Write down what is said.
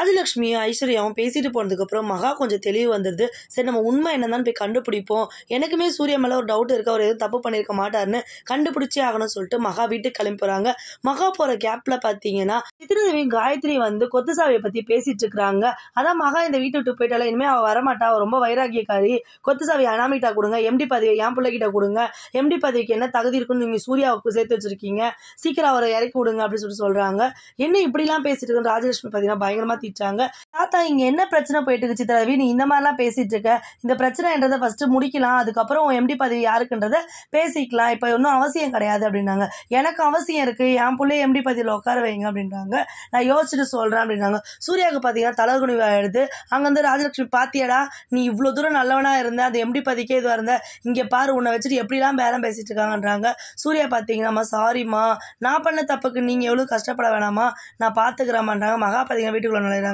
ராஜலட்சுமியும் ஐஸ்வர்யாவும் பேசிட்டு போனதுக்கப்புறம் மகா கொஞ்சம் தெளிவு வந்துடுது. சரி நம்ம உண்மை என்னன்னு போய் கண்டுபிடிப்போம். எனக்குமே சூர்யா மேலே ஒரு டவுட் இருக்கு. அவர் எதுவும் தப்பு பண்ணியிருக்க மாட்டாருன்னு கண்டுபிடிச்சே ஆகணும்னு சொல்லிட்டு மகா வீட்டுக்கு கிளம்பி போகிறாங்க. மகா போகிற கேப்பில் பார்த்தீங்கன்னா சித்ரதேவி காயத்ரி வந்து கொத்துசாவியை பற்றி பேசிட்டு இருக்கிறாங்க. அதான் மகா இந்த வீட்டை விட்டு போயிட்டால இனிமேல் அவள் வரமாட்டா, அவள் ரொம்ப வைராகியக்காரி, கொத்துசாவி அனாமிட்டா கொடுங்க, எம்டி பதவியை என் பிள்ளைகிட்ட கொடுங்க, எம்டி பதவிக்கு என்ன தகுதி இருக்குன்னு நீங்கள் சூர்யாவுக்கு சேர்த்து வச்சிருக்கீங்க, சீக்கிரம் அவரை இறக்கி விடுங்க அப்படின்னு சொல்லிட்டு சொல்கிறாங்க. என்ன இப்படிலாம் பேசிட்டு இருக்கு ராஜலட்சுமி பார்த்தீங்கன்னா பயங்கரமாக திட்டாங்க. தாத்தா இங்க என்ன பிரச்சனை போயிட்டு இருக்கு சித்ரதேவி, நீ இந்த மாதிரிலாம் பேசிட்டு இருக்க, இந்த பிரச்சனைன்றதை ஃபர்ஸ்ட் முடிக்கலாம், அதுக்கப்புறம் எம்டி பதவி யாருக்குன்றத பேசிக்கலாம், இப்போ ஒன்றும் அவசியம் கிடையாது அப்படின்னாங்க. எனக்கு அவசியம் இருக்கு, என் பிள்ளை எம்டி பதவியில் உட்கார வைங்க அப்படின்றாங்க. நான் யோசிச்சுட்டு சொல்றேன் அப்படின்னாங்க. சூர்யாவுக்கு பார்த்தீங்கன்னா தலைகுனிவு ஆயிடுது. அங்க வந்து ராஜலட்சுமி பாத்தியாடா, நீ இவ்வளோ தூரம் நல்லவனா இருந்த, அந்த எம்டி பதவிக்கே இதுவாக இருந்த, இங்கே பாரு உன்னை வச்சுட்டு எப்படிலாம் பேரம் பேசிட்டு இருக்காங்கன்றாங்க. சூர்யா பார்த்தீங்கன்னா சாரிம்மா, நான் பண்ண தப்புக்கு நீங்க எவ்வளவு கஷ்டப்பட வேணாமா, நான் பாத்துக்கிறேன்றாங்க. மகா பார்த்தீங்கன்னா வீட்டுக்குள்ள